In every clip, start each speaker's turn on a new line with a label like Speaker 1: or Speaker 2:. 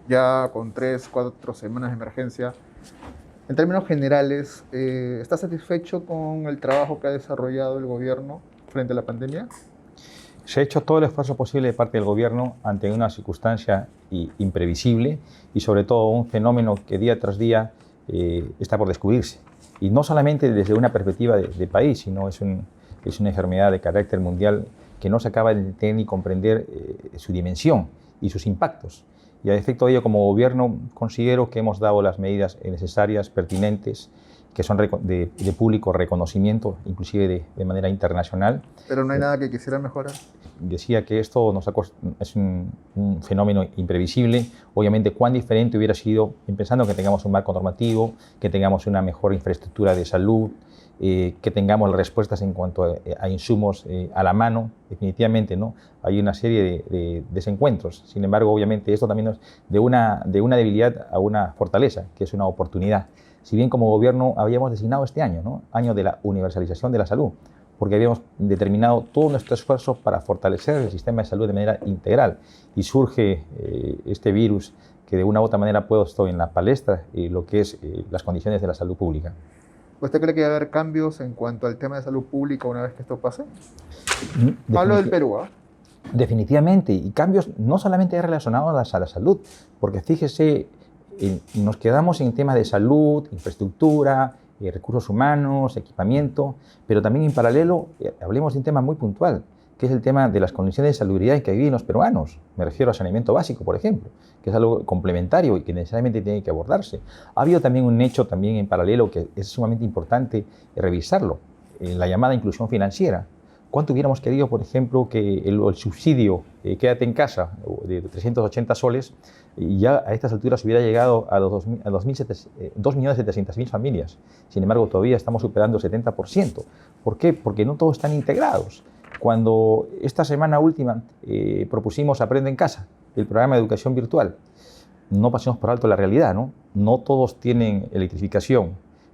Speaker 1: ya con 3, 4 semanas de emergencia. En términos generales, ¿está satisfecho con el trabajo que ha desarrollado el gobierno frente a la pandemia?
Speaker 2: Se ha hecho todo el esfuerzo posible de parte del Gobierno ante una circunstancia imprevisible y sobre todo un fenómeno que día tras día está por descubrirse. Y no solamente desde una perspectiva de país, sino es una enfermedad de carácter mundial que no se acaba de entender ni comprender su dimensión y sus impactos. Y a efecto de ello, como Gobierno, considero que hemos dado las medidas necesarias, pertinentes, que son de público reconocimiento, inclusive de manera internacional.
Speaker 1: Pero no hay nada que quisiera mejorar.
Speaker 2: Decía que esto es un fenómeno imprevisible. Obviamente, cuán diferente hubiera sido, pensando que tengamos un marco normativo, que tengamos una mejor infraestructura de salud, que tengamos las respuestas en cuanto a insumos a la mano. Definitivamente, ¿no? Hay una serie de desencuentros. Sin embargo, obviamente, esto también es de una debilidad a una fortaleza, que es una oportunidad. Si bien como Gobierno habíamos designado este año, ¿no?, año de la universalización de la salud, porque habíamos determinado todo nuestro esfuerzo para fortalecer el sistema de salud de manera integral, y surge este virus que de una u otra manera ha puesto en la palestra lo que es las condiciones de la salud pública.
Speaker 1: ¿Usted cree que va a haber cambios en cuanto al tema de salud pública una vez que esto pase? Hablo del Perú, ¿eh?
Speaker 2: Definitivamente, y cambios no solamente relacionados a la salud, porque fíjese, nos quedamos en temas de salud, infraestructura, recursos humanos, equipamiento, pero también en paralelo hablemos de un tema muy puntual, que es el tema de las condiciones de salubridad en que viven los peruanos. Me refiero a saneamiento básico, por ejemplo, que es algo complementario y que necesariamente tiene que abordarse. Ha habido también un hecho también en paralelo que es sumamente importante revisarlo, la llamada inclusión financiera. ¿Cuánto hubiéramos querido, por ejemplo, que el subsidio quédate en casa de 380 soles ya a estas alturas hubiera llegado a 2.700.000 familias? Sin embargo, todavía estamos superando el 70%. ¿Por qué? Porque no todos están integrados. Cuando esta semana última propusimos Aprende en Casa, el programa de educación virtual, no pasemos por alto la realidad, ¿no? No todos tienen electrificación,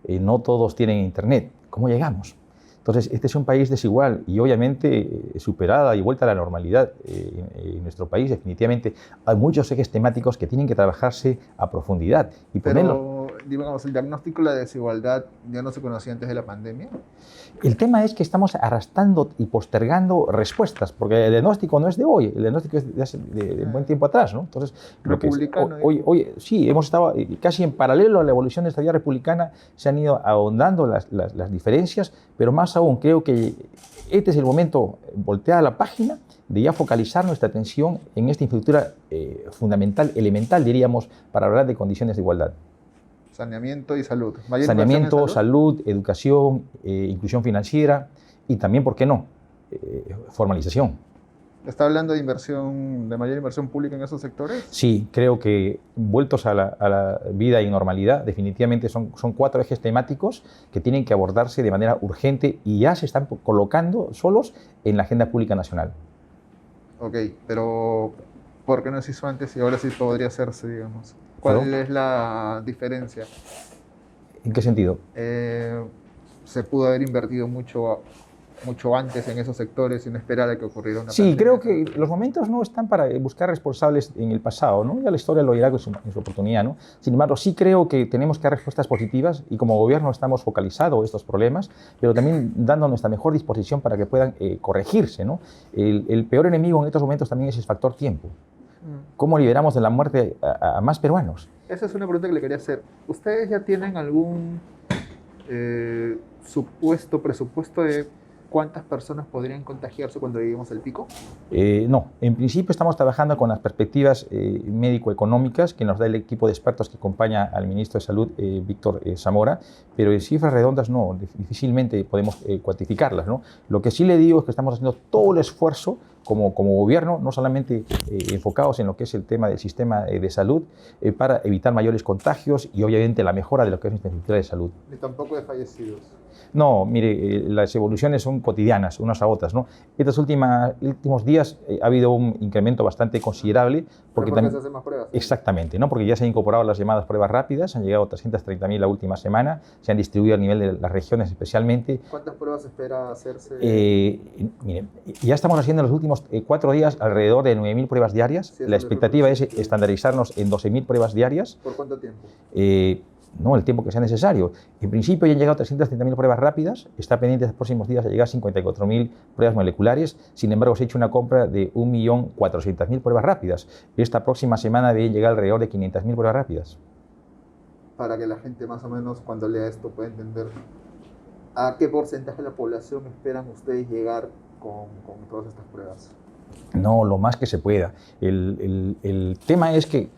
Speaker 2: no todos tienen internet. ¿Cómo llegamos? Entonces, este es un país desigual y obviamente superada y vuelta a la normalidad en nuestro país. Definitivamente hay muchos ejes temáticos que tienen que trabajarse a profundidad y ponerlo.
Speaker 1: Pero, digamos, el diagnóstico de la desigualdad ya no se conocía antes de la pandemia.
Speaker 2: El tema es que estamos arrastrando y postergando respuestas, porque el diagnóstico no es de hoy, el diagnóstico es de buen tiempo atrás, ¿no? Entonces,
Speaker 1: republicano.
Speaker 2: Hoy sí, hemos estado casi en paralelo a la evolución de esta vía republicana, se han ido ahondando las diferencias, pero más aún creo que este es el momento, voltear la página, de ya focalizar nuestra atención en esta infraestructura fundamental, elemental, diríamos, para hablar de condiciones de igualdad.
Speaker 1: Saneamiento y salud.
Speaker 2: Saneamiento, salud, educación, inclusión financiera y también, ¿por qué no?, formalización.
Speaker 1: ¿Está hablando de inversión, de mayor inversión pública en esos sectores?
Speaker 2: Sí, creo que vueltos a la vida y normalidad, definitivamente son 4 ejes temáticos que tienen que abordarse de manera urgente y ya se están colocando solos en la agenda pública nacional.
Speaker 1: Ok, pero ¿por qué no se hizo antes y ahora sí podría hacerse, digamos? ¿Cuál es la diferencia?
Speaker 2: ¿En qué sentido?
Speaker 1: Se pudo haber invertido mucho antes en esos sectores y no esperar a que ocurriera una
Speaker 2: pandemia. Sí, creo que
Speaker 1: ¿no?
Speaker 2: los momentos no están para buscar responsables en el pasado, ¿no? Ya la historia lo dirá en su oportunidad, ¿no? Sin embargo, sí creo que tenemos que dar respuestas positivas y como Gobierno estamos focalizando estos problemas, pero también dando nuestra mejor disposición para que puedan corregirse, ¿no? El peor enemigo en estos momentos también es el factor tiempo. ¿Cómo liberamos de la muerte a más peruanos?
Speaker 1: Esa es una pregunta que le quería hacer. ¿Ustedes ya tienen algún presupuesto de cuántas personas podrían contagiarse cuando lleguemos al pico?
Speaker 2: No, en principio estamos trabajando con las perspectivas médico-económicas que nos da el equipo de expertos que acompaña al ministro de Salud, Víctor Zamora, pero en cifras redondas no, difícilmente podemos cuantificarlas, ¿no? Lo que sí le digo es que estamos haciendo todo el esfuerzo como Gobierno, no solamente enfocados en lo que es el tema del sistema de salud, para evitar mayores contagios y obviamente la mejora de lo que es nuestra infraestructura de salud.
Speaker 1: Ni tampoco de fallecidos.
Speaker 2: No, mire, las evoluciones son cotidianas, unas a otras, ¿no? Estos últimos días ha habido un incremento bastante considerable.
Speaker 1: Porque también se hacen más pruebas.
Speaker 2: Exactamente, ¿no? Porque ya se han incorporado las llamadas pruebas rápidas, han llegado 330.000 la última semana, se han distribuido a nivel de las regiones especialmente.
Speaker 1: ¿Cuántas pruebas espera hacerse?
Speaker 2: Mire, ya estamos haciendo en los últimos próximos 4 días alrededor de 9.000 pruebas diarias.
Speaker 1: Sí,
Speaker 2: la expectativa es estandarizarnos en 12.000 pruebas diarias.
Speaker 1: ¿Por cuánto tiempo?
Speaker 2: No, el tiempo que sea necesario. En principio ya han llegado 330.000 pruebas rápidas, está pendiente en los próximos días de llegar a 54.000 pruebas moleculares, sin embargo se ha hecho una compra de 1.400.000 pruebas rápidas. Esta próxima semana deben llegar alrededor de 500.000 pruebas rápidas.
Speaker 1: Para que la gente más o menos cuando lea esto pueda entender a qué porcentaje de la población esperan ustedes llegar con todas estas pruebas.
Speaker 2: No, lo más que se pueda. El tema es que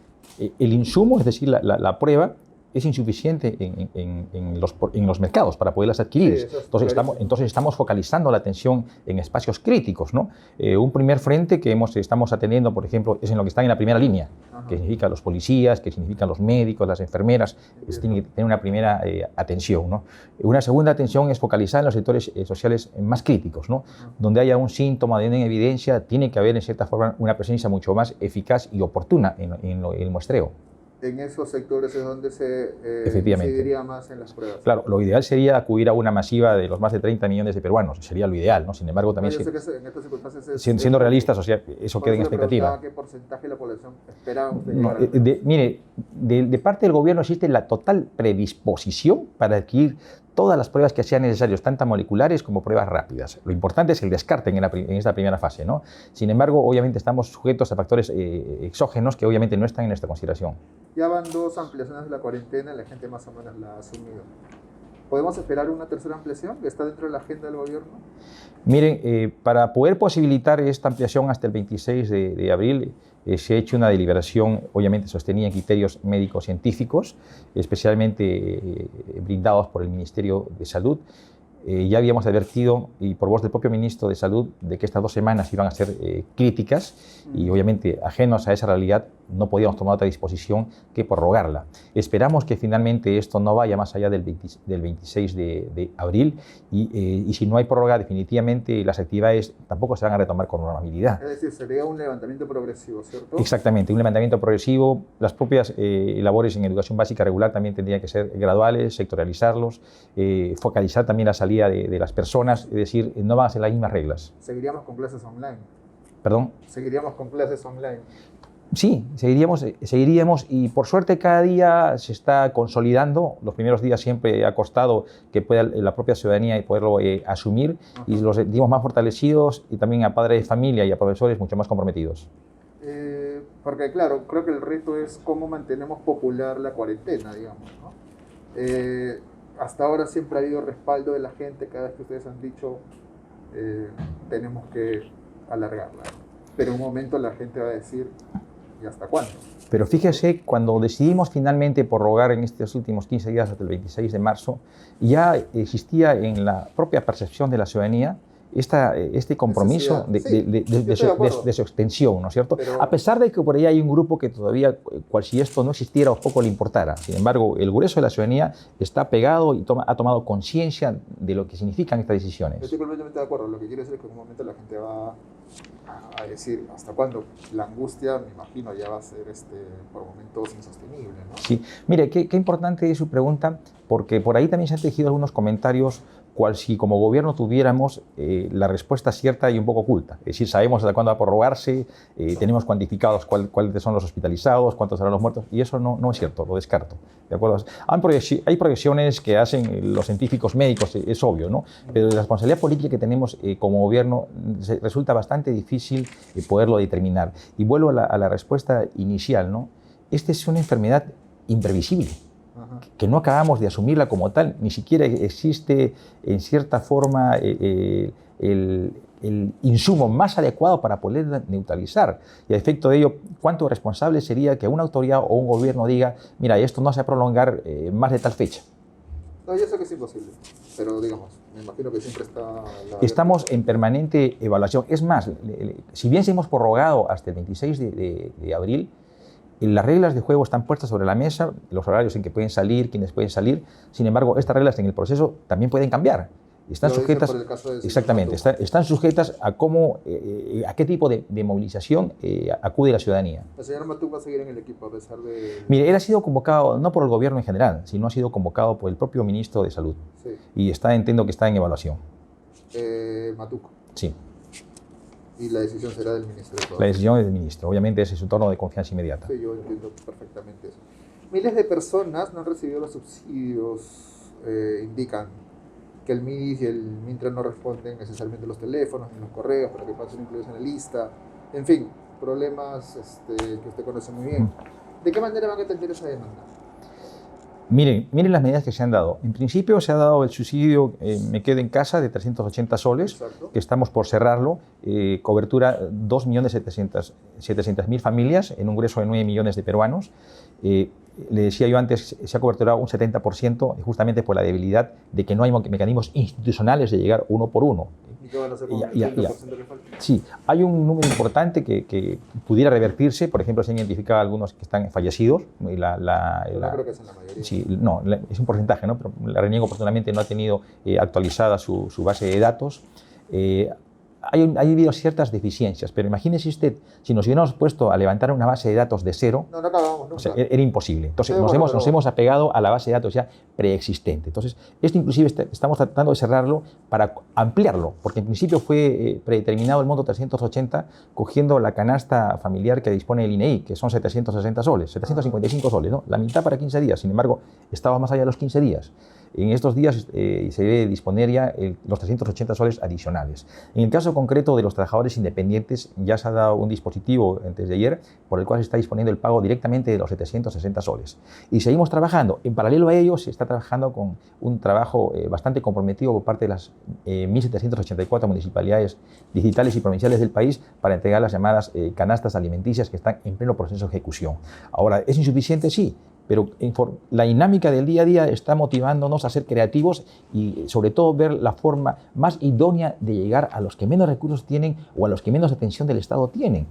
Speaker 2: el insumo, es decir, la prueba, es insuficiente en los mercados para poderlas adquirir.
Speaker 1: Sí,
Speaker 2: entonces estamos focalizando la atención en espacios críticos, ¿no? Un primer frente que estamos atendiendo, por ejemplo, es en lo que está en la primera línea, que significa los policías, que significan los médicos, las enfermeras, tienen que tener una primera atención, ¿no? Una segunda atención es focalizar en los sectores sociales más críticos, ¿no? Donde haya un síntoma de una evidencia, tiene que haber en cierta forma una presencia mucho más eficaz y oportuna en el muestreo.
Speaker 1: En esos sectores es donde se
Speaker 2: Efectivamente.
Speaker 1: más en las pruebas.
Speaker 2: Claro, lo ideal sería acudir a una masiva de los más de 30 millones de peruanos, sería lo ideal, ¿no? Sin embargo, también
Speaker 1: Yo sé que en estas circunstancias
Speaker 2: siendo realistas, o sea, eso queda en expectativa.
Speaker 1: ¿Qué porcentaje de la población espera usted llegar
Speaker 2: Mire, de parte del gobierno existe la total predisposición para adquirir todas las pruebas que sean necesarias, tanto moleculares como pruebas rápidas. Lo importante es el descarte en esta primera fase, ¿no? Sin embargo, obviamente estamos sujetos a factores exógenos que obviamente no están en nuestra consideración.
Speaker 1: Ya van 2 ampliaciones de la cuarentena, la gente más o menos la ha asumido. ¿Podemos esperar una tercera ampliación que está dentro de la agenda del gobierno?
Speaker 2: Miren, para poder posibilitar esta ampliación hasta el 26 de abril, se ha hecho una deliberación, obviamente sostenida en criterios médicos científicos, especialmente brindados por el Ministerio de Salud. Ya habíamos advertido, y por voz del propio Ministro de Salud, de que estas 2 semanas iban a ser críticas y obviamente ajenos a esa realidad no podíamos tomar otra disposición que prorrogarla. Esperamos que finalmente esto no vaya más allá del 26 de abril y si no hay prórroga, definitivamente las actividades tampoco se van a retomar con normalidad.
Speaker 1: Es decir, sería un levantamiento progresivo, ¿cierto?
Speaker 2: Exactamente, un levantamiento progresivo. Las propias labores en educación básica regular también tendrían que ser graduales, sectorializarlos, focalizar también la salida de las personas, es decir, no van a ser las mismas reglas.
Speaker 1: ¿Seguiríamos con clases online?
Speaker 2: ¿Perdón?
Speaker 1: ¿Seguiríamos con clases online?
Speaker 2: Sí, seguiríamos y por suerte cada día se está consolidando. Los primeros días siempre ha costado que pueda la propia ciudadanía poderlo asumir y los sentimos más fortalecidos y también a padres de familia y a profesores mucho más comprometidos.
Speaker 1: Porque claro, creo que el reto es cómo mantenemos popular la cuarentena, digamos, ¿no? Hasta ahora siempre ha habido respaldo de la gente cada vez que ustedes han dicho tenemos que alargarla, pero en un momento la gente va a decir ¿y hasta cuándo?
Speaker 2: Pero fíjese, cuando decidimos finalmente prorrogar en estos últimos 15 días hasta el 26 de marzo, ya existía en la propia percepción de la ciudadanía este compromiso de su extensión, ¿no es cierto?
Speaker 1: Pero,
Speaker 2: a pesar de que por ahí hay un grupo que todavía, cual si esto no existiera o poco le importara. Sin embargo, el grueso de la ciudadanía está pegado y ha tomado conciencia de lo que significan estas decisiones.
Speaker 1: Yo estoy completamente de acuerdo. Lo que quiero decir es que en un momento la gente va a decir hasta cuándo. La angustia, me imagino, ya va a ser por momentos insostenible, ¿no?
Speaker 2: Sí, mire, qué importante es su pregunta, porque por ahí también se han tejido algunos comentarios cual si como gobierno tuviéramos la respuesta cierta y un poco oculta. Es decir, sabemos hasta cuándo va a prorrogarse, tenemos cuantificados cuáles son los hospitalizados, cuántos serán los muertos, y eso no es cierto, lo descarto. ¿De acuerdo? Hay proyecciones que hacen los científicos médicos, es obvio, ¿no? Pero la responsabilidad política que tenemos como gobierno resulta bastante difícil poderlo determinar. Y vuelvo a la respuesta inicial, ¿no? Esta es una enfermedad imprevisible, que no acabamos de asumirla como tal, ni siquiera existe en cierta forma el insumo más adecuado para poder neutralizar. Y a efecto de ello, ¿cuánto responsable sería que una autoridad o un gobierno diga, mira, esto no se va a prolongar más de tal fecha?
Speaker 1: No, yo sé que es imposible, pero digamos, me imagino que siempre está...
Speaker 2: Estamos en permanente evaluación. Es más, si bien se hemos prorrogado hasta el 26 de abril, las reglas de juego están puestas sobre la mesa, los horarios en que pueden salir, quienes pueden salir. Sin embargo, estas reglas en el proceso también pueden cambiar. Están sujetas,
Speaker 1: por el caso de
Speaker 2: exactamente, están sujetas a a qué tipo de movilización acude la ciudadanía.
Speaker 1: El señor Matú va a seguir en el equipo a pesar de...
Speaker 2: Mire, él ha sido convocado no por el gobierno en general, sino ha sido convocado por el propio ministro de Salud.
Speaker 1: Sí.
Speaker 2: Y entiendo que está en evaluación.
Speaker 1: Matuco.
Speaker 2: Sí.
Speaker 1: Y la decisión será del Ministerio de
Speaker 2: La
Speaker 1: Trabajo.
Speaker 2: decisión es del ministro. Obviamente ese es su tono de confianza inmediata.
Speaker 1: Sí, yo entiendo perfectamente eso. Miles de personas no han recibido los subsidios, indican que el MIS y el Mintra no responden necesariamente los teléfonos ni los correos para que pasen incluidos en la lista. En fin, problemas que usted conoce muy bien. ¿De qué manera van a atender esa demanda?
Speaker 2: Miren las medidas que se han dado. En principio se ha dado el subsidio Me Quedo en Casa de 380 soles,
Speaker 1: Exacto.
Speaker 2: que estamos por cerrarlo, cobertura 2.700.000 familias en un grueso de 9 millones de peruanos. Le decía yo antes, se ha coberturado un 70% justamente por la debilidad de que no hay mecanismos institucionales de llegar uno por uno.
Speaker 1: ¿Y qué van a hacer con el 30% que falta?
Speaker 2: Sí, hay un número importante que pudiera revertirse. Por ejemplo, se han identificado algunos que están fallecidos.
Speaker 1: No creo que sea la mayoría.
Speaker 2: Sí, no, es un porcentaje, ¿no? Pero la RENIEC oportunamente no ha tenido actualizada su base de datos. Ha habido ciertas deficiencias, pero imagínese usted, si nos hubiéramos puesto a levantar una base de datos de cero,
Speaker 1: no acabamos nunca.
Speaker 2: O sea, era imposible. Entonces,
Speaker 1: Sí,
Speaker 2: nos hemos apegado a la base de datos ya preexistente. Entonces, esto inclusive estamos tratando de cerrarlo para ampliarlo, porque en principio fue predeterminado el monto 380, cogiendo la canasta familiar que dispone el INEI, que son 760 soles, 755 soles, ¿no? La mitad para 15 días. Sin embargo, estaba más allá de los 15 días. En estos días se debe disponer ya los 380 soles adicionales. En el caso concreto de los trabajadores independientes, ya se ha dado un dispositivo antes de ayer por el cual se está disponiendo el pago directamente de los 760 soles. Y seguimos trabajando. En paralelo a ello, se está trabajando con un trabajo bastante comprometido por parte de las 1.784 municipalidades digitales y provinciales del país para entregar las llamadas canastas alimenticias que están en pleno proceso de ejecución. Ahora, ¿es insuficiente? Sí. Pero la dinámica del día a día está motivándonos a ser creativos y sobre todo ver la forma más idónea de llegar a los que menos recursos tienen o a los que menos atención del Estado tienen.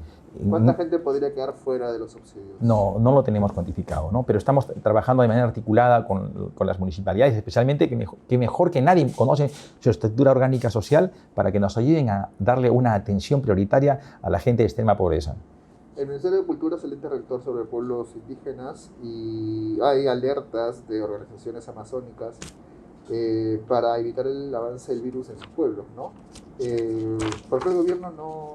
Speaker 1: ¿Cuánta gente podría quedar fuera de los subsidios?
Speaker 2: No lo tenemos cuantificado, ¿no? Pero estamos trabajando de manera articulada con las municipalidades, especialmente que mejor que nadie conocen su estructura orgánica social para que nos ayuden a darle una atención prioritaria a la gente de extrema pobreza.
Speaker 1: El Ministerio de Cultura es el ente rector sobre pueblos indígenas y hay alertas de organizaciones amazónicas para evitar el avance del virus en sus pueblos, ¿no? ¿Por qué el gobierno no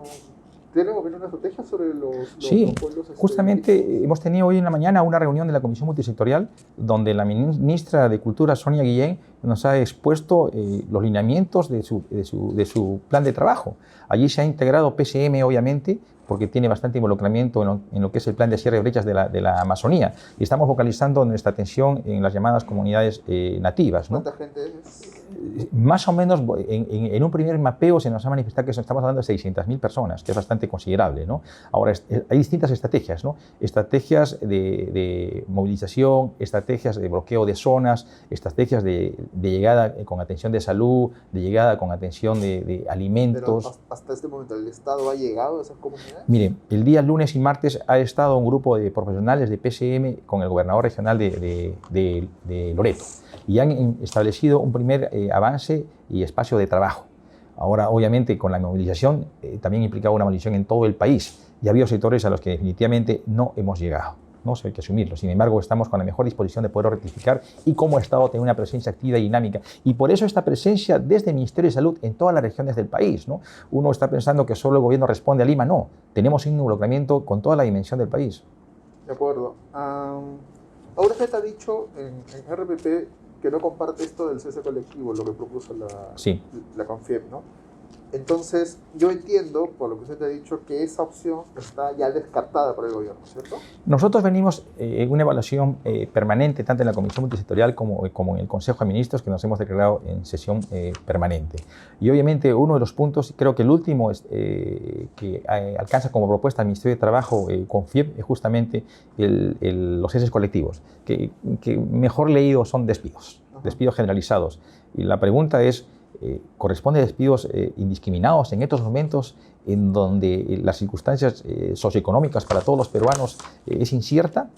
Speaker 1: tiene una estrategia sobre los pueblos?
Speaker 2: Justamente hemos tenido hoy en la mañana una reunión de la Comisión Multisectorial donde la ministra de Cultura, Sonia Guillén, nos ha expuesto los lineamientos de su plan de trabajo. Allí se ha integrado PSM, obviamente, porque tiene bastante involucramiento en lo que es el plan de cierre de brechas de la Amazonía. Y estamos focalizando nuestra atención en las llamadas comunidades nativas, ¿no?
Speaker 1: ¿Cuánta gente es?
Speaker 2: Más o menos, en un primer mapeo se nos ha manifestado que estamos hablando de 600.000 personas, que es bastante considerable, ¿no? Ahora, hay distintas estrategias, ¿no? Estrategias de movilización, estrategias de bloqueo de zonas, estrategias de llegada con atención de salud, de llegada con atención de alimentos.
Speaker 1: Pero hasta este momento, ¿el Estado ha llegado a esas comunidades?
Speaker 2: Mire, el día lunes y martes ha estado un grupo de profesionales de PSM con el gobernador regional de Loreto y han establecido un primer avance y espacio de trabajo. Ahora, obviamente, con la movilización también implicaba una movilización en todo el país y ha habido sectores a los que definitivamente no hemos llegado. No hay que asumirlo. Sin embargo, estamos con la mejor disposición de poder rectificar y como Estado tener una presencia activa y dinámica. Y por eso esta presencia desde el Ministerio de Salud en todas las regiones del país, ¿no? Uno está pensando que solo el gobierno responde a Lima. No, tenemos un involucramiento con toda la dimensión del país.
Speaker 1: De acuerdo. Ahora usted ha dicho en RPP que no comparte esto del cese colectivo, lo que propuso la CONFIEP, ¿no? Entonces, yo entiendo, por lo que usted ha dicho, que esa opción está ya descartada por el gobierno, ¿cierto?
Speaker 2: Nosotros venimos en una evaluación permanente, tanto en la Comisión Multisectorial como en el Consejo de Ministros, que nos hemos declarado en sesión permanente. Y obviamente uno de los puntos, creo que el último que alcanza como propuesta el Ministerio de Trabajo CONFIEP es justamente los ceses colectivos, que mejor leído son despidos, despidos generalizados. Y la pregunta es, ¿corresponde a despidos indiscriminados en estos momentos en donde las circunstancias socioeconómicas para todos los peruanos es incierta?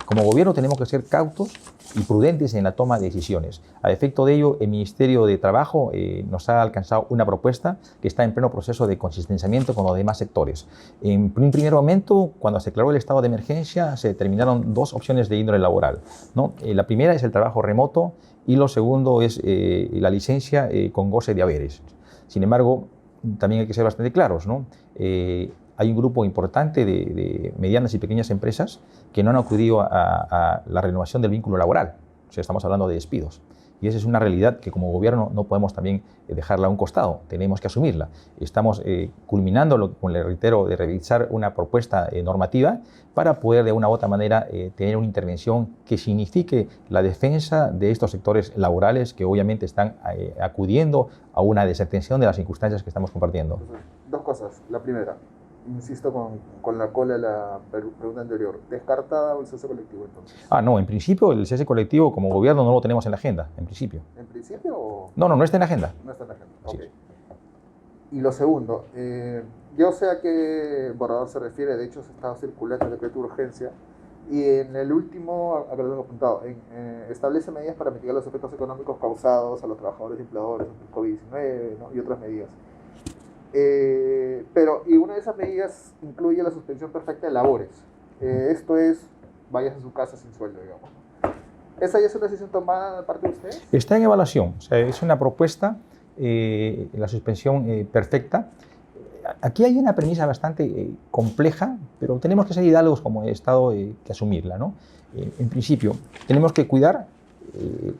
Speaker 2: Como gobierno tenemos que ser cautos y prudentes en la toma de decisiones. A efecto de ello, el Ministerio de Trabajo nos ha alcanzado una propuesta que está en pleno proceso de consistenciamiento con los demás sectores. En un primer momento, cuando se declaró el estado de emergencia, se determinaron dos opciones de índole laboral, ¿no? La primera es el trabajo remoto y lo segundo es la licencia con goce de haberes. Sin embargo, también hay que ser bastante claros, ¿no? Hay un grupo importante de medianas y pequeñas empresas que no han acudido a la renovación del vínculo laboral. O sea, estamos hablando de despidos. Y esa es una realidad que como gobierno no podemos también dejarla a un costado, tenemos que asumirla. Estamos culminando, como le reitero, de revisar una propuesta normativa para poder de una u otra manera tener una intervención que signifique la defensa de estos sectores laborales que obviamente están acudiendo a una desatención de las circunstancias que estamos compartiendo.
Speaker 1: Dos cosas. La primera, insisto con la cola de la pregunta anterior, ¿descartada o el cese colectivo entonces?
Speaker 2: No, en principio el cese colectivo como gobierno no lo tenemos en la agenda, en principio.
Speaker 1: ¿En principio o...?
Speaker 2: No está en la agenda.
Speaker 1: No está en la agenda,
Speaker 2: Sí.
Speaker 1: ok. Y lo segundo, yo sé a qué borrador se refiere, de hecho se estaba circulando el decreto de urgencia, y en el último, acá lo tengo apuntado, establece medidas para mitigar los efectos económicos causados a los trabajadores y empleadores por COVID-19, ¿no? Y otras medidas. Y una de esas medidas incluye la suspensión perfecta de labores. Esto es, vayas a su casa sin sueldo, digamos. ¿Esa ya es una decisión tomada de parte de ustedes?
Speaker 2: Está en evaluación, o sea, es una propuesta, la suspensión perfecta. Aquí hay una premisa bastante compleja, pero tenemos que ser hidalgos como Estado que asumirla, ¿no? En principio, tenemos que cuidar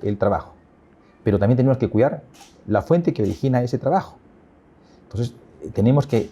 Speaker 2: el trabajo, pero también tenemos que cuidar la fuente que origina ese trabajo. Entonces, tenemos que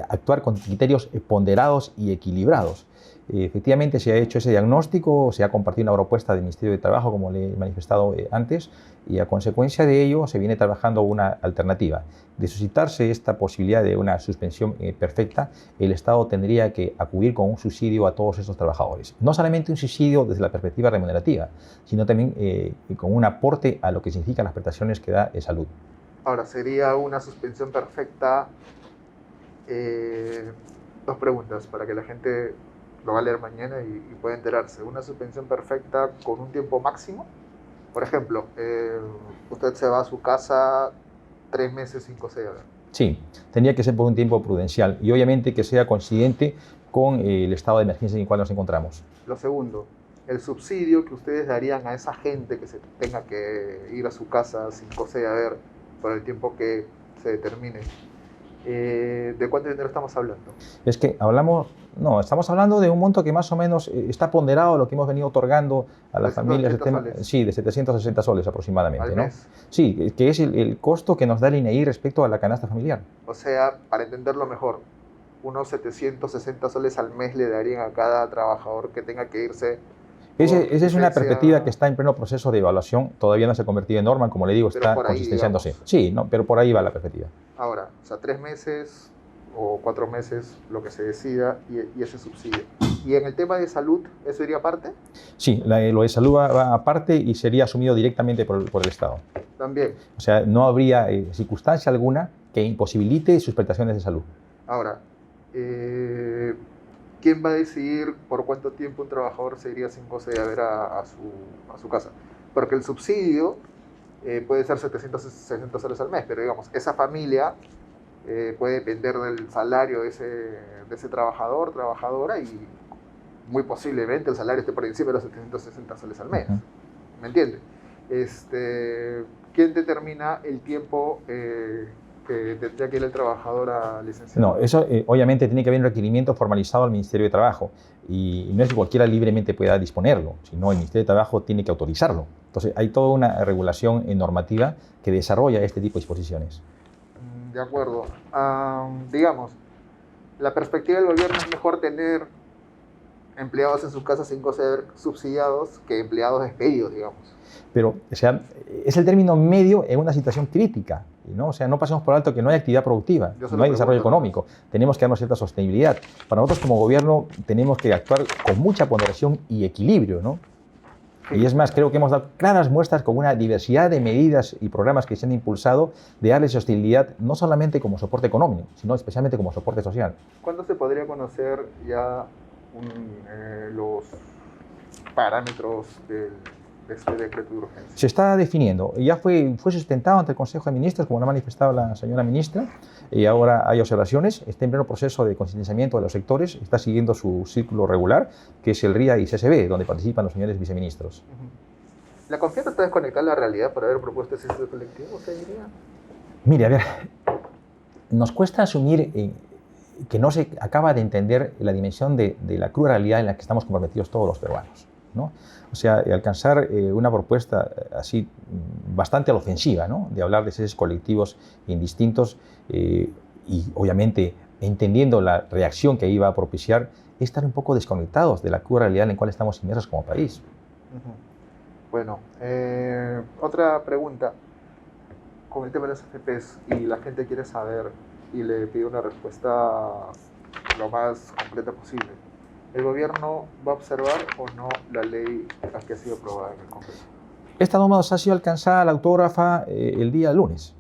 Speaker 2: actuar con criterios ponderados y equilibrados. Efectivamente, se ha hecho ese diagnóstico, se ha compartido una propuesta del Ministerio de Trabajo, como le he manifestado antes, y a consecuencia de ello se viene trabajando una alternativa. De suscitarse esta posibilidad de una suspensión perfecta, el Estado tendría que acudir con un subsidio a todos estos trabajadores. No solamente un subsidio desde la perspectiva remunerativa, sino también con un aporte a lo que significan las prestaciones que da salud.
Speaker 1: Ahora, sería una suspensión perfecta. Dos preguntas para que la gente lo va a leer mañana y pueda enterarse. Una suspensión perfecta con un tiempo máximo. Por ejemplo, usted se va a su casa 3 meses sin coser.
Speaker 2: Sí, tendría que ser por un tiempo prudencial y obviamente que sea coincidente con el estado de emergencia en el cual nos encontramos.
Speaker 1: Lo segundo, el subsidio que ustedes darían a esa gente que se tenga que ir a su casa sin coser por el tiempo que se determine. ¿De cuánto dinero estamos hablando?
Speaker 2: Es que estamos hablando de un monto que más o menos está ponderado a lo que hemos venido otorgando a las familias. Sí, de 760 soles aproximadamente.
Speaker 1: ¿Al mes?
Speaker 2: Sí, que es el costo que nos da el INEI respecto a la canasta familiar.
Speaker 1: O sea, para entenderlo mejor, unos 760 soles al mes le darían a cada trabajador que tenga que irse.
Speaker 2: Esa es una perspectiva que está en pleno proceso de evaluación, todavía no se ha convertido en norma, como le digo, está consistenciándose.
Speaker 1: Digamos.
Speaker 2: Sí, pero por ahí va la perspectiva.
Speaker 1: Ahora, o sea, 3 meses o 4 meses, lo que se decida, y ese subsidio. ¿Y en el tema de salud, eso iría aparte?
Speaker 2: Sí, lo de salud va aparte y sería asumido directamente por el Estado.
Speaker 1: También.
Speaker 2: O sea, no habría circunstancia alguna que imposibilite sus prestaciones de salud.
Speaker 1: Ahora, ¿quién va a decidir por cuánto tiempo un trabajador se iría sin coser a su casa? Porque el subsidio puede ser 760 soles al mes, pero digamos, esa familia puede depender del salario de ese trabajador, trabajadora, y muy posiblemente el salario esté por encima de los 760 soles al mes. ¿Me entiende? ¿Quién determina el tiempo que tendría que ir el trabajador a licenciar?
Speaker 2: No, eso obviamente tiene que haber un requerimiento formalizado al Ministerio de Trabajo y no es que cualquiera libremente pueda disponerlo, sino el Ministerio de Trabajo tiene que autorizarlo. Entonces hay toda una regulación normativa que desarrolla este tipo de disposiciones.
Speaker 1: De acuerdo. Digamos, la perspectiva del gobierno es mejor tener empleados en sus casas sin coser subsidiados que empleados despedidos, digamos.
Speaker 2: Pero, o sea, es el término medio en una situación crítica, ¿no? O sea, no pasemos por alto que no hay actividad productiva, no hay desarrollo económico, tenemos que darnos cierta sostenibilidad. Para nosotros como gobierno tenemos que actuar con mucha ponderación y equilibrio, ¿no? Y es más, creo que hemos dado claras muestras con una diversidad de medidas y programas que se han impulsado de darle sostenibilidad no solamente como soporte económico, sino especialmente como soporte social.
Speaker 1: ¿Cuándo se podría conocer ya los parámetros de este decreto de urgencia?
Speaker 2: Se está definiendo. Ya fue sustentado ante el Consejo de Ministros, como lo ha manifestado la señora ministra, y ahora hay observaciones. Está en pleno proceso de conscienciamiento de los sectores, está siguiendo su círculo regular, que es el RIA y CSB, donde participan los señores viceministros.
Speaker 1: ¿La confianza está desconectada de la realidad por haber propuesto ese colectivo, se diría?
Speaker 2: Mire, a ver, nos cuesta asumir que no se acaba de entender la dimensión de la cruda realidad en la que estamos comprometidos todos los peruanos, ¿no? O sea, alcanzar una propuesta así bastante a la ofensiva, ¿no? De hablar de seres colectivos indistintos y obviamente entendiendo la reacción que iba a propiciar, es estar un poco desconectados de la cruda realidad en la cual estamos inmersos como país.
Speaker 1: Bueno, otra pregunta. Con el tema de las AFPs y la gente quiere saber y le pide una respuesta lo más completa posible. ¿El gobierno va a observar o no la ley que ha sido aprobada en el Congreso?
Speaker 2: Esta norma ha sido alcanzada a la autógrafa el día lunes.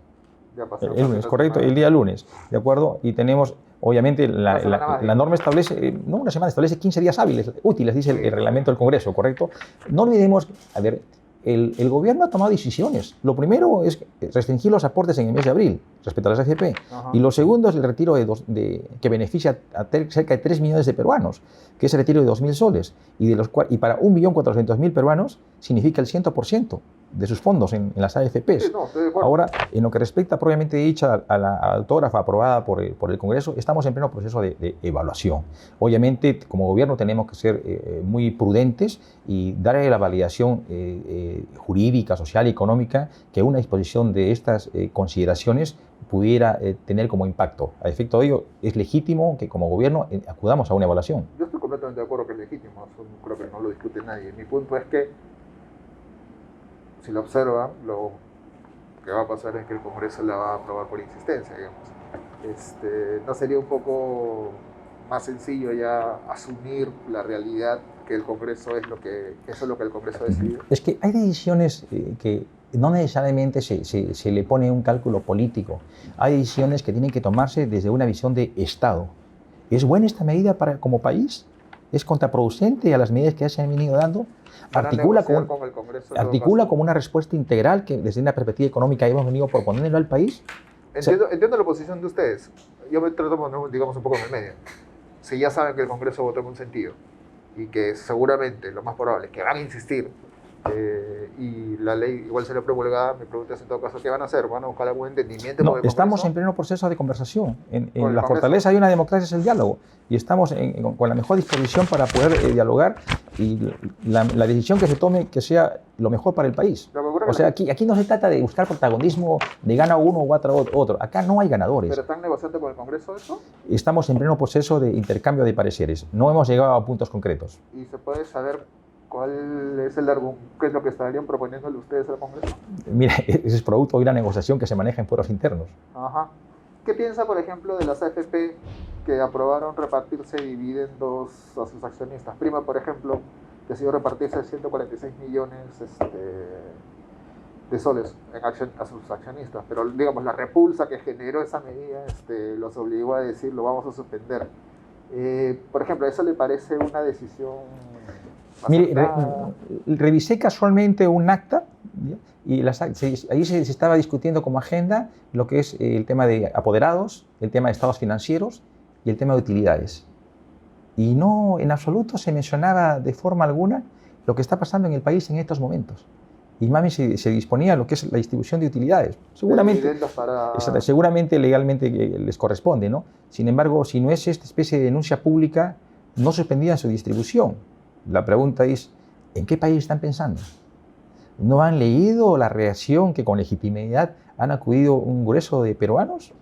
Speaker 1: Ya pasó.
Speaker 2: El lunes, correcto, el día lunes, ¿de acuerdo? Y tenemos, obviamente, la norma establece, no una semana, establece 15 días hábiles, útiles, dice el reglamento del Congreso, ¿correcto? No olvidemos, a ver, el gobierno ha tomado decisiones. Lo primero es restringir los aportes en el mes de abril respecto a las AFP. Y lo segundo es el retiro que beneficia a cerca de 3 millones de peruanos, que es el retiro de 2.000 soles. Y para 1.400.000 peruanos significa el 100% de sus fondos en las AFPs.
Speaker 1: Sí, no, estoy de acuerdo.
Speaker 2: Ahora, en lo que respecta propiamente dicha a la autógrafa aprobada por el Congreso, estamos en pleno proceso de evaluación. Obviamente, como gobierno tenemos que ser muy prudentes y darle la validación jurídica, social y económica que una disposición de estas consideraciones pudiera tener como impacto. A efecto de ello, es legítimo que como gobierno acudamos a una evaluación.
Speaker 1: Yo estoy completamente de acuerdo que es legítimo, eso creo que no lo discute nadie. Mi punto es que si lo observan, lo que va a pasar es que el Congreso la va a aprobar por insistencia, digamos. ¿No sería un poco más sencillo ya asumir la realidad que el Congreso eso es lo que el Congreso ha decidido?
Speaker 2: Es que hay decisiones que no necesariamente se le pone un cálculo político. Hay decisiones que tienen que tomarse desde una visión de Estado. ¿Es buena esta medida como país? ¿Es contraproducente a las medidas que ya se han venido dando? Articula como una respuesta integral que desde una perspectiva económica hemos venido proponiéndolo al país.
Speaker 1: Entiendo la posición de ustedes. Yo me trato de poner, digamos, un poco en el medio. Si ya saben que el Congreso votó en un sentido y que seguramente lo más probable es que van a insistir y la ley igual será promulgada, mi pregunta es en todo caso, ¿qué van a hacer? ¿Van a buscar algún entendimiento?
Speaker 2: No, estamos en pleno proceso de conversación. En la fortaleza de una democracia es el diálogo y estamos con la mejor disposición para poder dialogar y la decisión que se tome que sea lo mejor para el país. O sea, aquí no se trata de buscar protagonismo de gana uno o otro. Acá no hay ganadores.
Speaker 1: ¿Pero están negociando con el Congreso eso?
Speaker 2: Estamos en pleno proceso de intercambio de pareceres. No hemos llegado a puntos concretos.
Speaker 1: ¿Y se puede saber qué es lo que estarían proponiéndole ustedes al Congreso?
Speaker 2: Mira, ese es producto de una negociación que se maneja en foros internos.
Speaker 1: Ajá. ¿Qué piensa, por ejemplo, de las AFP que aprobaron repartirse dividendos a sus accionistas? Prima, por ejemplo, decidió repartirse 146 millones de soles a sus accionistas, pero digamos la repulsa que generó esa medida los obligó a decir lo vamos a suspender. Por ejemplo, ¿eso le parece una decisión?
Speaker 2: Mire, revisé casualmente un acta y ahí se estaba discutiendo como agenda lo que es el tema de apoderados, el tema de estados financieros y el tema de utilidades. Y no en absoluto se mencionaba de forma alguna lo que está pasando en el país en estos momentos. Y más bien se disponía lo que es la distribución de utilidades. Seguramente legalmente les corresponde, ¿no? Sin embargo, si no es esta especie de denuncia pública, no suspendían su distribución. La pregunta es, ¿en qué país están pensando? ¿No han leído la reacción que con legitimidad han acudido un grueso de peruanos?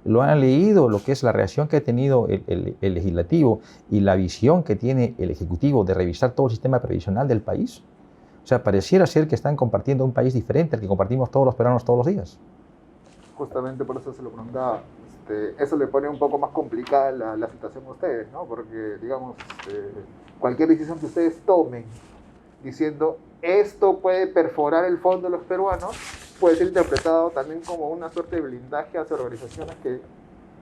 Speaker 2: ¿Lo han leído lo que es la reacción que ha tenido el legislativo y la visión que tiene el ejecutivo de revisar todo el sistema previsional del país? O sea, pareciera ser que están compartiendo un país diferente al que compartimos todos los peruanos todos los días.
Speaker 1: Justamente por eso se lo preguntaba. Eso le pone un poco más complicada la situación a ustedes, ¿no? Porque, digamos, cualquier decisión que ustedes tomen diciendo esto puede perforar el fondo de los peruanos, puede ser interpretado también como una suerte de blindaje hacia organizaciones que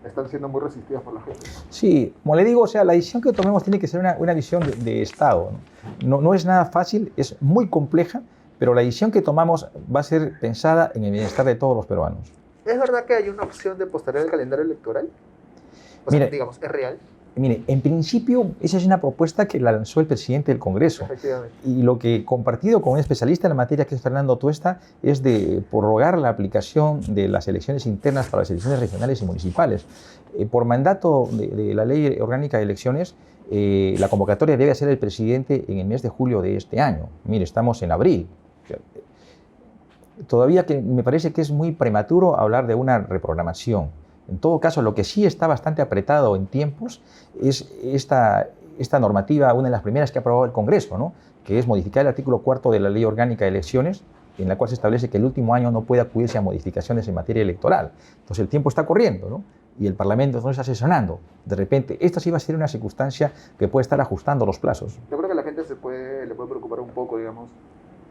Speaker 1: están siendo muy resistidas por la gente.
Speaker 2: Sí, como le digo, o sea, la decisión que tomemos tiene que ser una decisión de Estado. No es nada fácil, es muy compleja, pero la decisión que tomamos va a ser pensada en el bienestar de todos los peruanos.
Speaker 1: ¿Es verdad que hay una opción de postergar el calendario electoral? O sea, digamos, ¿es real?
Speaker 2: Mire, en principio esa es una propuesta que la lanzó el presidente del Congreso.
Speaker 1: Efectivamente.
Speaker 2: Y lo que he compartido con un especialista en la materia, que es Fernando Tuesta, es de prorrogar la aplicación de las elecciones internas para las elecciones regionales y municipales. Por mandato de la Ley Orgánica de Elecciones, la convocatoria debe hacer el presidente en el mes de julio de este año. Mire, estamos en abril. Todavía que me parece que es muy prematuro hablar de una reprogramación. En todo caso, lo que sí está bastante apretado en tiempos es esta normativa, una de las primeras que ha aprobado el Congreso, ¿no? Que es modificar el artículo 4 de la Ley Orgánica de Elecciones, en la cual se establece que el último año no puede acudirse a modificaciones en materia electoral. Entonces el tiempo está corriendo, ¿no? Y el Parlamento no está sesionando. De repente, esta sí va a ser una circunstancia que puede estar ajustando los plazos.
Speaker 1: Yo creo que la gente le puede preocupar un poco, digamos,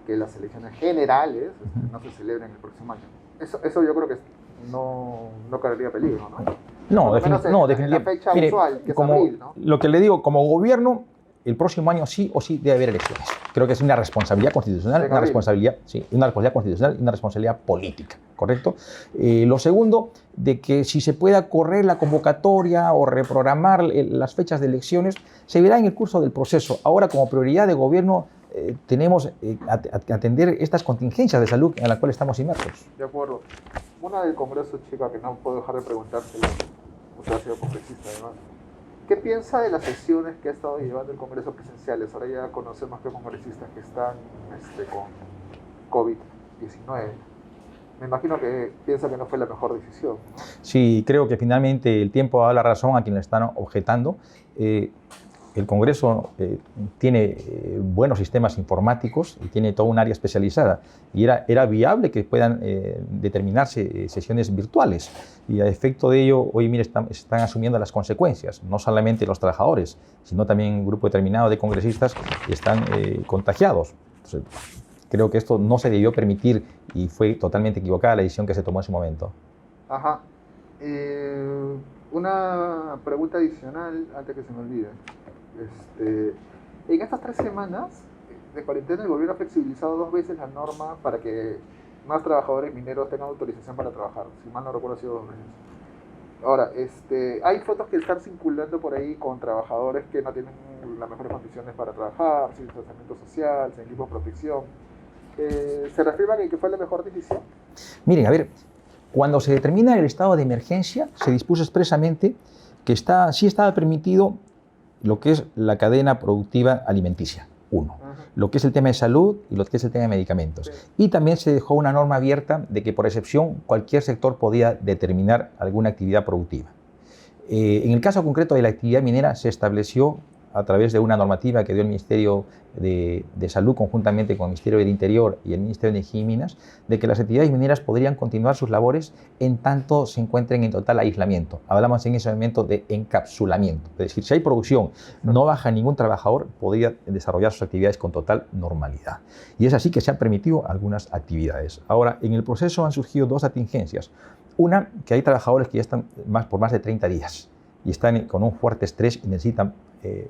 Speaker 1: que las elecciones generales no se celebren el próximo año. Eso yo creo que no correría peligro, ¿no?
Speaker 2: No,
Speaker 1: definitivamente. La fecha usual, que es abril, ¿no?
Speaker 2: Lo que le digo, como gobierno, el próximo año sí o sí debe haber elecciones. Creo que es una responsabilidad constitucional, una responsabilidad constitucional y una responsabilidad política, ¿correcto? Lo segundo, de que si se pueda correr la convocatoria o reprogramar las fechas de elecciones, se verá en el curso del proceso. Ahora, como prioridad de gobierno, tenemos que atender estas contingencias de salud en las cuales estamos inmersos.
Speaker 1: De acuerdo. Una del Congreso, chica, que no puedo dejar de preguntárselo, usted ha sido congresista además. ¿Qué piensa de las sesiones que ha estado llevando el Congreso presenciales? Ahora ya conocemos que congresistas que están con COVID-19. Me imagino que piensa que no fue la mejor decisión, ¿no?
Speaker 2: Sí, creo que finalmente el tiempo ha dado la razón a quienes le están objetando. El Congreso tiene buenos sistemas informáticos y tiene toda un área especializada. Y era viable que puedan determinarse sesiones virtuales. Y a efecto de ello, hoy mire, están asumiendo las consecuencias. No solamente los trabajadores, sino también un grupo determinado de congresistas que están contagiados. Entonces, creo que esto no se debió permitir y fue totalmente equivocada la decisión que se tomó en su momento.
Speaker 1: Ajá. Una pregunta adicional antes que se me olvide. En estas 3 semanas de cuarentena, el gobierno ha flexibilizado 2 veces la norma para que más trabajadores mineros tengan autorización para trabajar. Si mal no recuerdo, ha sido 2 veces. Ahora, hay fotos que están circulando por ahí con trabajadores que no tienen las mejores condiciones para trabajar, sin distanciamiento social, sin equipo de protección. ¿Se reafirman en que fue la mejor decisión?
Speaker 2: Miren, a ver, cuando se determina el estado de emergencia, se dispuso expresamente que sí estaba permitido lo que es la cadena productiva alimenticia, lo que es el tema de salud y lo que es el tema de medicamentos. Sí. Y también se dejó una norma abierta de que por excepción cualquier sector podía determinar alguna actividad productiva. En el caso concreto de la actividad minera se estableció a través de una normativa que dio el Ministerio de Salud conjuntamente con el Ministerio del Interior y el Ministerio de Energía y Minas, de que las actividades mineras podrían continuar sus labores en tanto se encuentren en total aislamiento. Hablamos en ese momento de encapsulamiento, es decir, si hay producción, no baja ningún trabajador, podría desarrollar sus actividades con total normalidad. Y es así que se han permitido algunas actividades. Ahora, en el proceso han surgido 2 atingencias. Una, que hay trabajadores que ya están por más de 30 días y están con un fuerte estrés y necesitan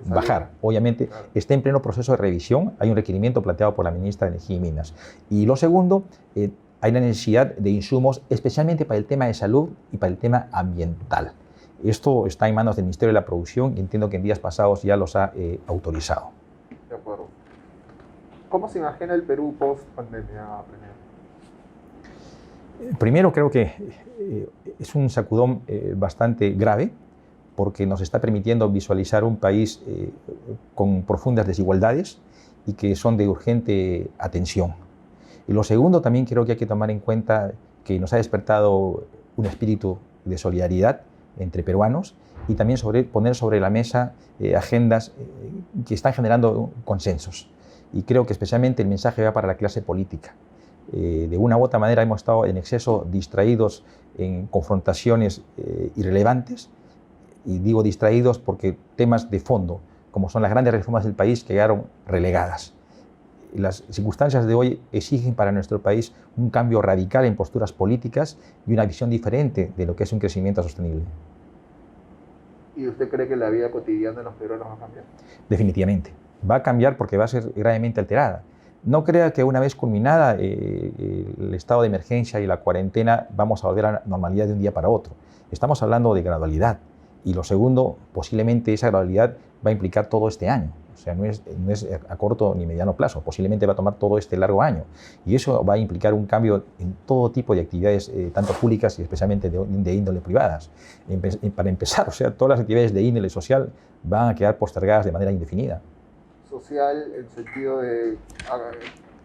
Speaker 2: bajar. Obviamente, claro, está en pleno proceso de revisión, hay un requerimiento planteado por la ministra de Energía y Minas. Y lo segundo, hay la necesidad de insumos, especialmente para el tema de salud y para el tema ambiental. Esto está en manos del Ministerio de la Producción y entiendo que en días pasados ya los ha autorizado.
Speaker 1: De acuerdo. ¿Cómo se imagina el Perú post-pandemia, Premier?
Speaker 2: Primero, creo que es un sacudón bastante grave, porque nos está permitiendo visualizar un país con profundas desigualdades y que son de urgente atención. Y lo segundo, también creo que hay que tomar en cuenta que nos ha despertado un espíritu de solidaridad entre peruanos y también poner sobre la mesa agendas que están generando consensos. Y creo que especialmente el mensaje va para la clase política. De una u otra manera hemos estado en exceso distraídos en confrontaciones irrelevantes. Y digo distraídos porque temas de fondo, como son las grandes reformas del país, quedaron relegadas. Las circunstancias de hoy exigen para nuestro país un cambio radical en posturas políticas y una visión diferente de lo que es un crecimiento sostenible.
Speaker 1: ¿Y usted cree que la vida cotidiana de los peruanos va a cambiar?
Speaker 2: Definitivamente. Va a cambiar porque va a ser gravemente alterada. No crea que una vez culminada el estado de emergencia y la cuarentena vamos a volver a la normalidad de un día para otro. Estamos hablando de gradualidad. Y lo segundo, posiblemente esa gradualidad va a implicar todo este año. O sea, no es a corto ni mediano plazo, posiblemente va a tomar todo este largo año. Y eso va a implicar un cambio en todo tipo de actividades, tanto públicas y especialmente de índole privadas. Para empezar, o sea, todas las actividades de índole social van a quedar postergadas de manera indefinida.
Speaker 1: Social en sentido de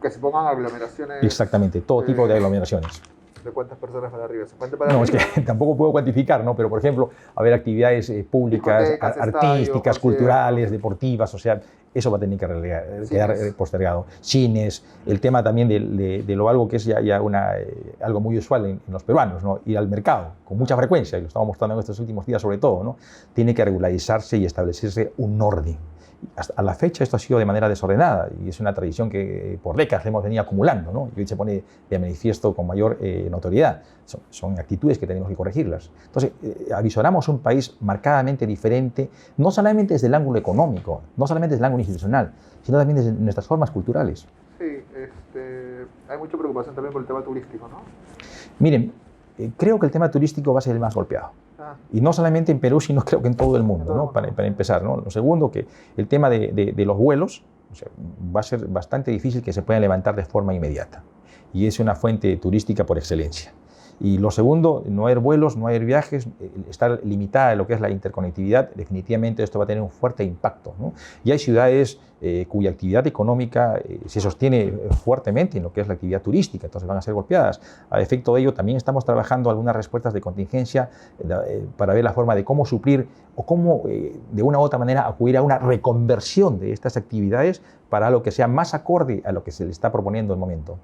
Speaker 1: que se pongan aglomeraciones.
Speaker 2: Exactamente, todo tipo de aglomeraciones.
Speaker 1: ¿De cuántas personas para arriba? ¿50 para
Speaker 2: no,
Speaker 1: arriba?
Speaker 2: es que tampoco puedo cuantificar, ¿no? Pero, por ejemplo, haber actividades públicas, artísticas, culturales, deportivas, o sea, eso va a tener que quedar postergado. Cines, el tema también de lo algo que es ya algo muy usual en los peruanos, ¿no? Ir al mercado con mucha frecuencia, y lo estamos mostrando en estos últimos días sobre todo, ¿no? Tiene que regularizarse y establecerse un orden. Hasta a la fecha esto ha sido de manera desordenada y es una tradición que por décadas hemos venido acumulando, ¿no? Y hoy se pone de manifiesto con mayor notoriedad. Son actitudes que tenemos que corregirlas. Entonces, avisoramos un país marcadamente diferente, no solamente desde el ángulo económico, no solamente desde el ángulo institucional, sino también desde nuestras formas culturales.
Speaker 1: Sí, hay mucha preocupación también por el tema turístico, ¿no?
Speaker 2: Miren, creo que el tema turístico va a ser el más golpeado. Y no solamente en Perú, sino creo que en todo el mundo, ¿no? Para empezar, ¿no? Lo segundo, que el tema de los vuelos, o sea, va a ser bastante difícil que se puedan levantar de forma inmediata. Y es una fuente turística por excelencia. Y lo segundo, no haber vuelos, no haber viajes, estar limitada en lo que es la interconectividad, definitivamente esto va a tener un fuerte impacto, ¿no? Y hay ciudades cuya actividad económica se sostiene fuertemente en lo que es la actividad turística, entonces van a ser golpeadas. A efecto de ello, también estamos trabajando algunas respuestas de contingencia para ver la forma de cómo suplir o cómo, de una u otra manera, acudir a una reconversión de estas actividades para lo que sea más acorde a lo que se le está proponiendo en el momento.